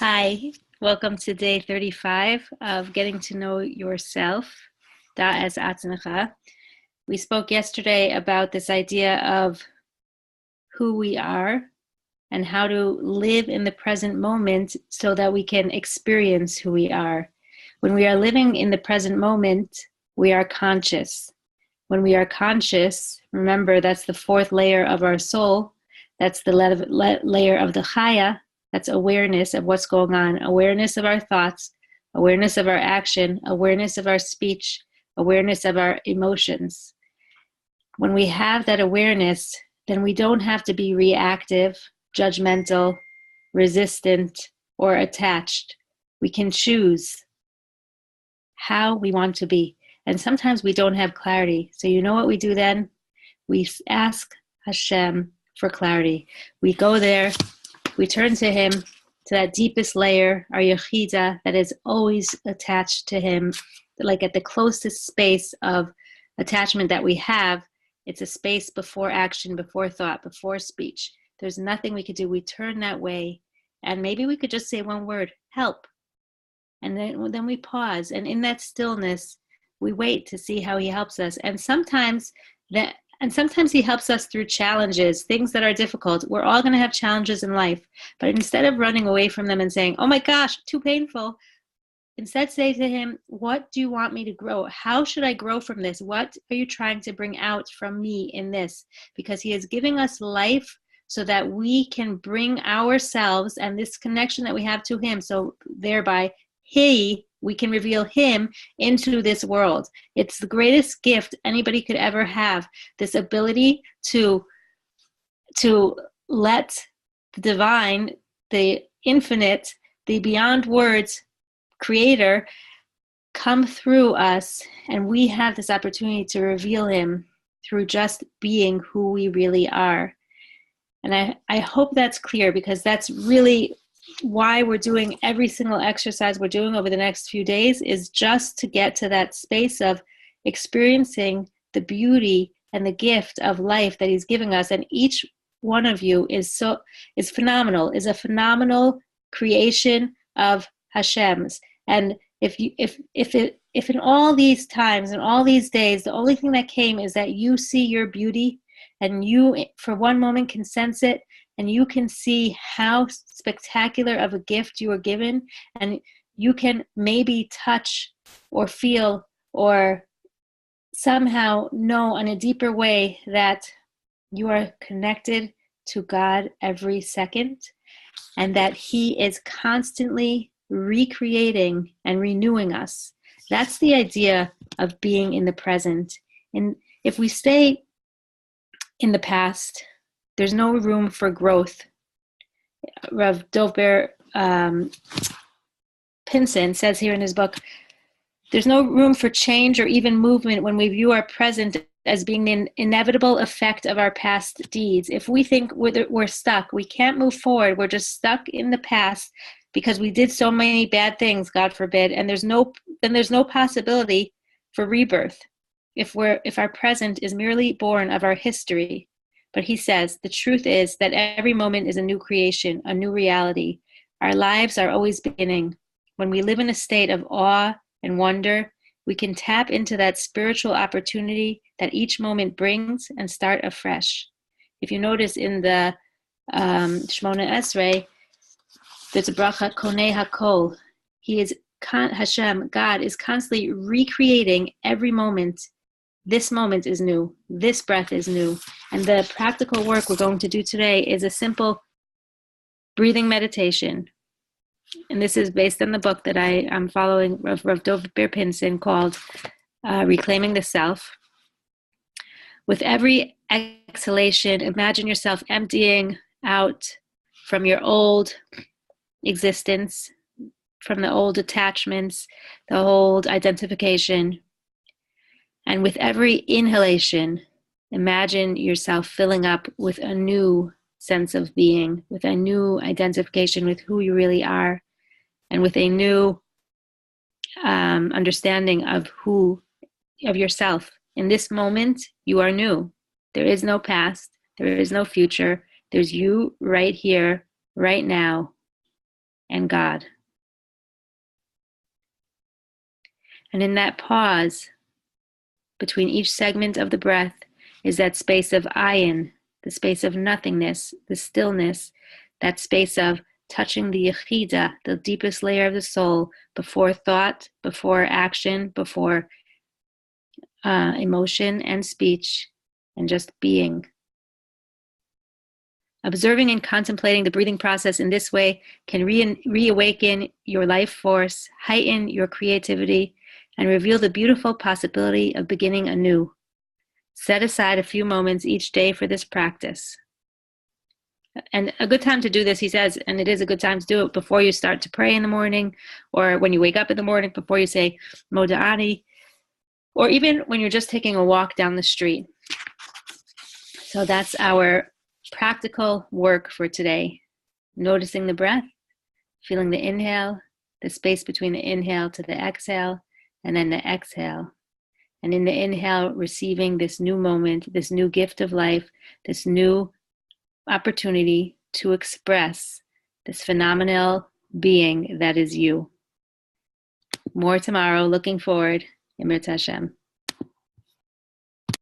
Hi, welcome to day 35 of Getting to Know Yourself, Da'ez Atznecha. We spoke yesterday about this idea of who we are and how to live in the present moment so that we can experience who we are. When we are living in the present moment, we are conscious. When we are conscious, remember that's the fourth layer of our soul, that's the layer of the Chaya. That's awareness of what's going on, awareness of our thoughts, awareness of our action, awareness of our speech, awareness of our emotions. When we have that awareness, then we don't have to be reactive, judgmental, resistant, or attached. We can choose how we want to be. And sometimes we don't have clarity. So you know what we do then? We ask Hashem for clarity. We go there. We turn to Him, to that deepest layer, our Yechida, that is always attached to Him, like at the closest space of attachment that we have. It's a space before action, before thought, before speech. There's nothing we could do. We turn that way, and maybe we could just say one word, help. And then we pause, and in that stillness, we wait to see how He helps us. And sometimes He helps us through challenges, things that are difficult. We're all going to have challenges in life. But instead of running away from them and saying, oh my gosh, too painful, instead say to Him, what do you want me to grow? How should I grow from this? What are you trying to bring out from me in this? Because He is giving us life so that we can bring ourselves and this connection that we have to Him. So thereby, we can reveal Him into this world. It's the greatest gift anybody could ever have, this ability to let the divine, the infinite, the beyond words creator come through us, and we have this opportunity to reveal Him through just being who we really are. And I hope that's clear, because that's really why we're doing every single exercise we're doing over the next few days, is just to get to that space of experiencing the beauty and the gift of life that He's giving us. And each one of you is phenomenal, is a phenomenal creation of Hashem's. And if in all these times and all these days, the only thing that came is that you see your beauty, and you for one moment can sense it, and you can see how spectacular of a gift you were given, and you can maybe touch or feel or somehow know in a deeper way that you are connected to God every second, and that He is constantly recreating and renewing us. That's the idea of being in the present. And if we stay in the past, there's no room for growth. Rav Dov Ber Pinson says here in his book, there's no room for change or even movement when we view our present as being an inevitable effect of our past deeds. If we think we're stuck, we can't move forward, we're just stuck in the past because we did so many bad things, God forbid, and there's no possibility for rebirth if our present is merely born of our history. But he says, the truth is that every moment is a new creation, a new reality. Our lives are always beginning. When we live in a state of awe and wonder, we can tap into that spiritual opportunity that each moment brings and start afresh. If you notice in the Shemona Esrei, there's a bracha, Konei HaKol. Hashem, God, is constantly recreating every moment. This moment is new. This breath is new. And the practical work we're going to do today is a simple breathing meditation. And this is based on the book that I'm following of Rav Dov Ber Pinson called Reclaiming the Self. With every exhalation, imagine yourself emptying out from your old existence, from the old attachments, the old identification. And with every inhalation, imagine yourself filling up with a new sense of being, with a new identification with who you really are, and with a new understanding of yourself. In this moment, you are new. There is no past. There is no future. There's you right here, right now. and God. And in that pause between each segment of the breath is that space of ayin, the space of nothingness, the stillness, that space of touching the yechida, the deepest layer of the soul, before thought, before action, before emotion and speech, and just being. Observing and contemplating the breathing process in this way can reawaken your life force, heighten your creativity, and reveal the beautiful possibility of beginning anew. Set aside a few moments each day for this practice. And a good time to do this, he says, and it is a good time to do it before you start to pray in the morning, or when you wake up in the morning, before you say Moda'ani, or even when you're just taking a walk down the street. So that's our practical work for today. Noticing the breath, feeling the inhale, the space between the inhale to the exhale, and then the exhale. And in the inhale, receiving this new moment, this new gift of life, this new opportunity to express this phenomenal being that is you. More tomorrow. Looking forward. Emir Tashem.